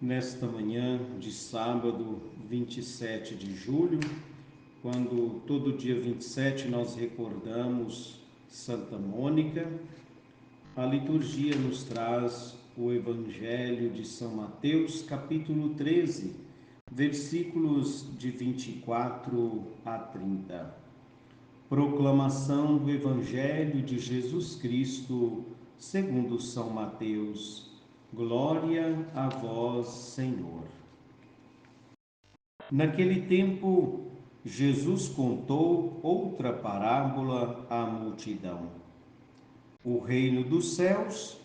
nesta manhã de sábado, 27 de julho, quando todo dia 27 nós recordamos Santa Mônica. A liturgia nos traz o Evangelho de São Mateus, capítulo 13, versículos de 24 a 30. Proclamação do Evangelho de Jesus Cristo, segundo São Mateus. Glória a vós, Senhor. Naquele tempo, Jesus contou outra parábola à multidão. O reino dos céus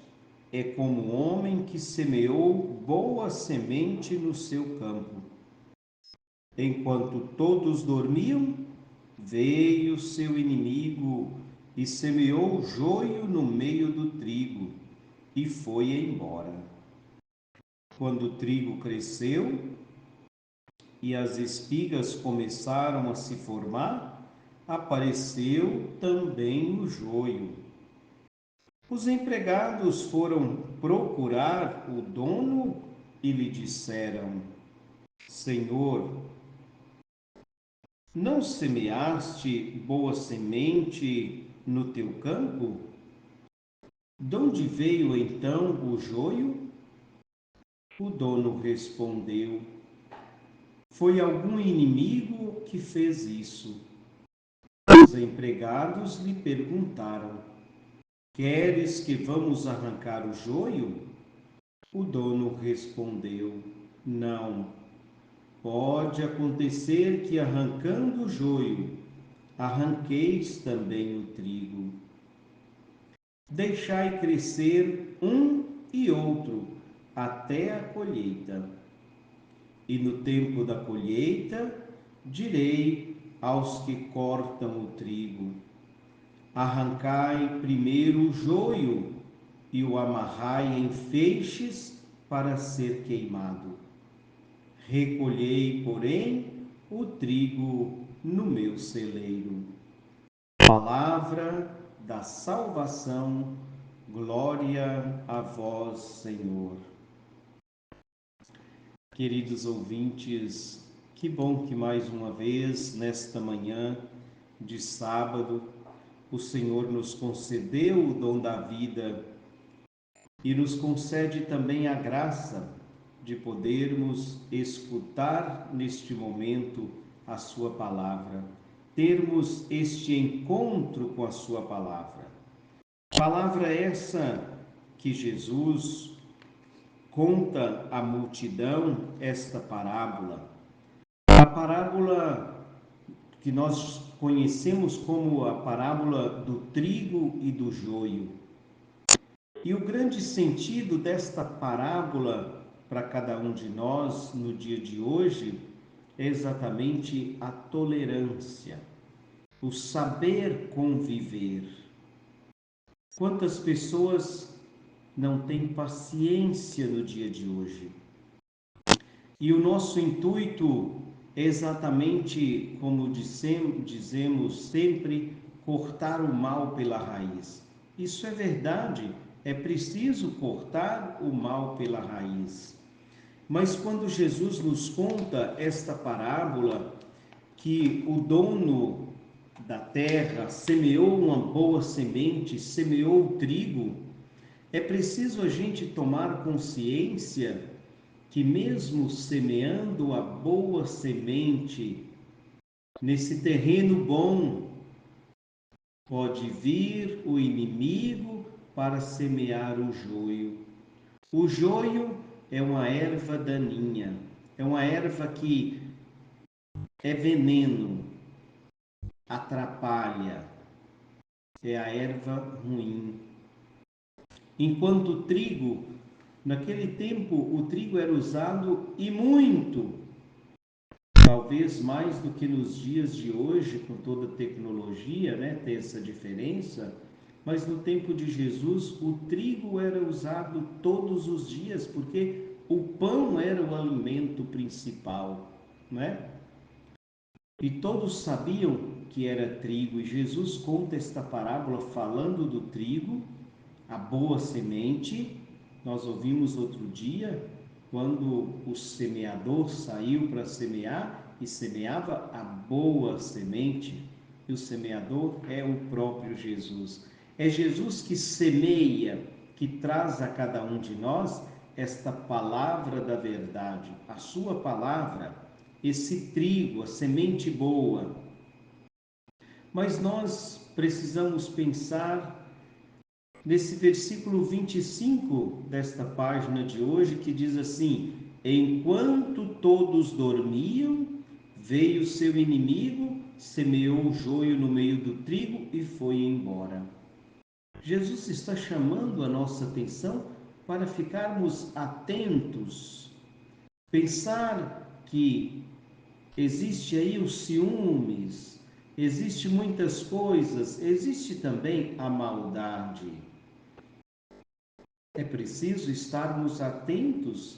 é como um homem que semeou boa semente no seu campo. Enquanto todos dormiam, veio seu inimigo e semeou joio no meio do trigo e foi embora. Quando o trigo cresceu e as espigas começaram a se formar, apareceu também o joio. Os empregados foram procurar o dono e lhe disseram: Senhor, não semeaste boa semente no teu campo? De onde veio então o joio? O dono respondeu: Foi algum inimigo que fez isso. Os empregados lhe perguntaram: Queres que vamos arrancar o joio? O dono respondeu: Não. Pode acontecer que, arrancando o joio, arranqueis também o trigo. Deixai crescer um e outro até a colheita. E no tempo da colheita, direi aos que cortam o trigo: arrancai primeiro o joio e o amarrai em feixes para ser queimado. Recolhei, porém, o trigo no meu celeiro. Palavra da salvação, glória a vós, Senhor. Queridos ouvintes, que bom que mais uma vez, nesta manhã de sábado, o Senhor nos concedeu o dom da vida e nos concede também a graça de podermos escutar neste momento a sua palavra, termos este encontro com a sua palavra. Palavra essa que Jesus conta à multidão esta parábola. A parábola que nós conhecemos como a parábola do trigo e do joio. E o grande sentido desta parábola para cada um de nós no dia de hoje é exatamente a tolerância, o saber conviver. Quantas pessoas não têm paciência no dia de hoje? E o nosso intuito é exatamente, como dizemos sempre, cortar o mal pela raiz. Isso é verdade, é preciso cortar o mal pela raiz. Mas quando Jesus nos conta esta parábola, que o dono da terra semeou uma boa semente, semeou o trigo, é preciso a gente tomar consciência que mesmo semeando a boa semente nesse terreno bom, pode vir o inimigo para semear o joio. O joio é uma erva daninha, é uma erva que é veneno, atrapalha, é a erva ruim. Enquanto o trigo, naquele tempo, o trigo era usado e muito, talvez mais do que nos dias de hoje, com toda a tecnologia, né, tem essa diferença, mas no tempo de Jesus o trigo era usado todos os dias, porque o pão era o alimento principal, né? E todos sabiam que era trigo, e Jesus conta esta parábola falando do trigo, a boa semente. Nós ouvimos outro dia quando o semeador saiu para semear e semeava a boa semente. E o semeador é o próprio Jesus. É Jesus que semeia, que traz a cada um de nós esta palavra da verdade, a sua palavra, esse trigo, a semente boa. Mas nós precisamos pensar nesse versículo 25 desta página de hoje, que diz assim: enquanto todos dormiam, veio seu inimigo, semeou o joio no meio do trigo e foi embora. Jesus está chamando a nossa atenção para ficarmos atentos, pensar que existe aí os ciúmes, existe muitas coisas, existe também a maldade. É preciso estarmos atentos,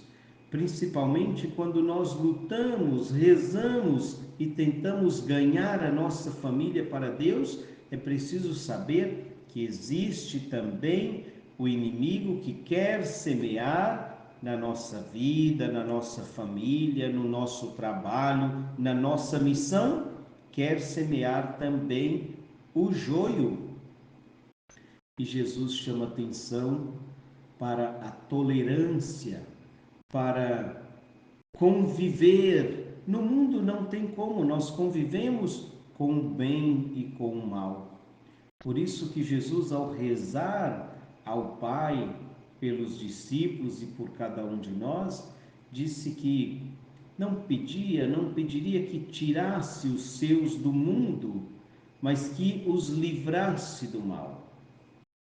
principalmente quando nós lutamos, rezamos e tentamos ganhar a nossa família para Deus. É preciso saber que existe também o inimigo que quer semear na nossa vida, na nossa família, no nosso trabalho, na nossa missão, quer semear também o joio. E Jesus chama atenção para a tolerância, para conviver. No mundo não tem como, nós convivemos com o bem e com o mal. Por isso que Jesus, ao rezar ao Pai pelos discípulos e por cada um de nós, disse que não pediria que tirasse os seus do mundo, mas que os livrasse do mal.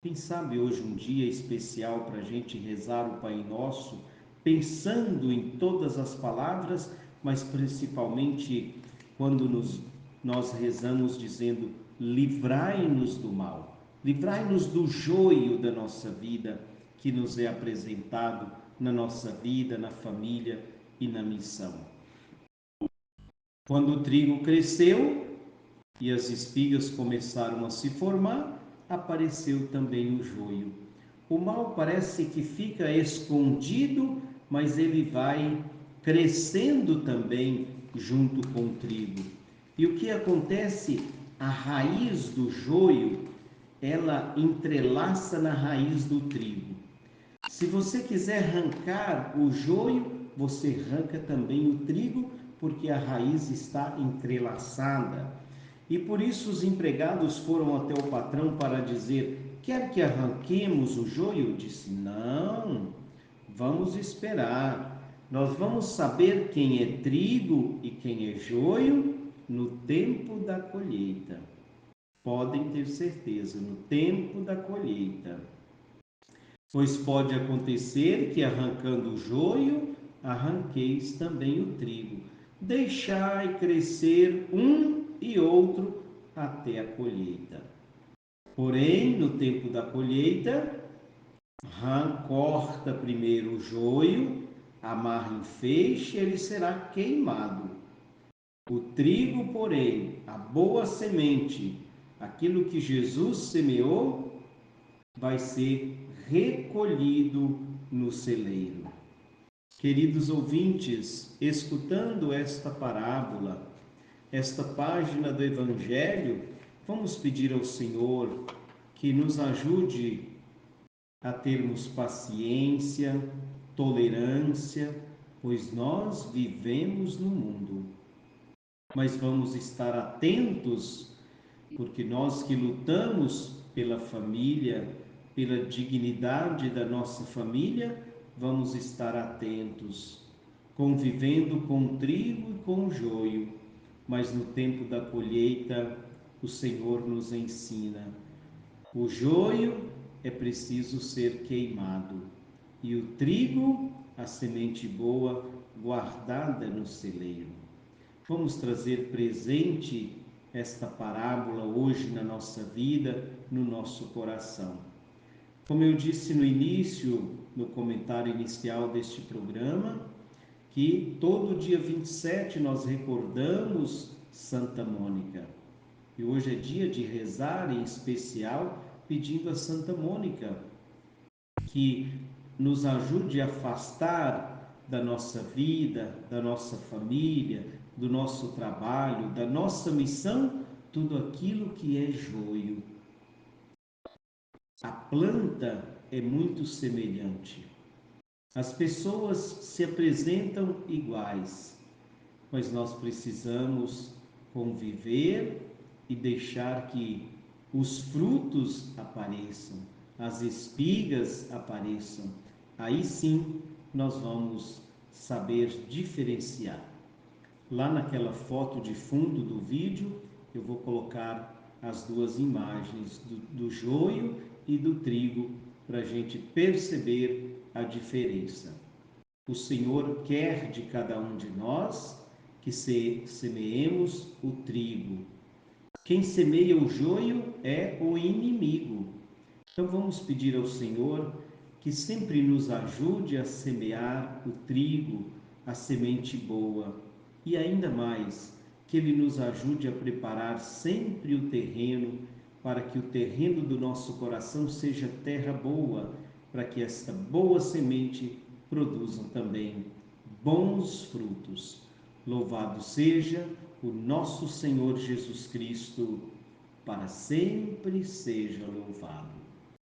Quem sabe hoje um dia especial para a gente rezar o Pai Nosso, pensando em todas as palavras, mas principalmente quando nós rezamos dizendo: livrai-nos do mal, livrai-nos do joio da nossa vida que nos é apresentado na nossa vida, na família e na missão. Quando o trigo cresceu e as espigas começaram a se formar, apareceu também o joio. O mal parece que fica escondido, mas ele vai crescendo também junto com o trigo. E o que acontece? A raiz do joio, ela entrelaça na raiz do trigo. Se você quiser arrancar o joio, você arranca também o trigo, porque a raiz está entrelaçada. E por isso os empregados foram até o patrão para dizer: quer que arranquemos o joio? Disse: não, vamos esperar. Nós vamos saber quem é trigo e quem é joio no tempo da colheita. Podem ter certeza, no tempo da colheita. Pois pode acontecer que, arrancando o joio, arranqueis também o trigo. Deixai crescer um e outro até a colheita. Porém, no tempo da colheita, corta primeiro o joio, amarra em feixe, ele será queimado. O trigo, porém, a boa semente, aquilo que Jesus semeou, vai ser recolhido no celeiro. Queridos ouvintes, escutando esta parábola, esta página do Evangelho, vamos pedir ao Senhor que nos ajude a termos paciência, tolerância, pois nós vivemos no mundo. Mas vamos estar atentos, porque nós que lutamos pela família, pela dignidade da nossa família, vamos estar atentos, convivendo com o trigo e com o joio. Mas no tempo da colheita, o Senhor nos ensina: o joio é preciso ser queimado, e o trigo, a semente boa, guardada no celeiro. Vamos trazer presente esta parábola hoje na nossa vida, no nosso coração. Como eu disse no início, no comentário inicial deste programa, que todo dia 27 nós recordamos Santa Mônica. E hoje é dia de rezar em especial pedindo a Santa Mônica que nos ajude a afastar da nossa vida, da nossa família, do nosso trabalho, da nossa missão, tudo aquilo que é joio. A planta é muito semelhante. As pessoas se apresentam iguais, mas nós precisamos conviver e deixar que os frutos apareçam, as espigas apareçam. Aí sim nós vamos saber diferenciar. Lá naquela foto de fundo do vídeo, eu vou colocar as duas imagens do joio e do trigo para a gente perceber a diferença. O Senhor quer de cada um de nós que semeemos o trigo. Quem semeia o joio é o inimigo. Então vamos pedir ao Senhor que sempre nos ajude a semear o trigo, a semente boa, e ainda mais, que Ele nos ajude a preparar sempre o terreno, para que o terreno do nosso coração seja terra boa, para que esta boa semente produza também bons frutos. Louvado seja o nosso Senhor Jesus Cristo, para sempre seja louvado.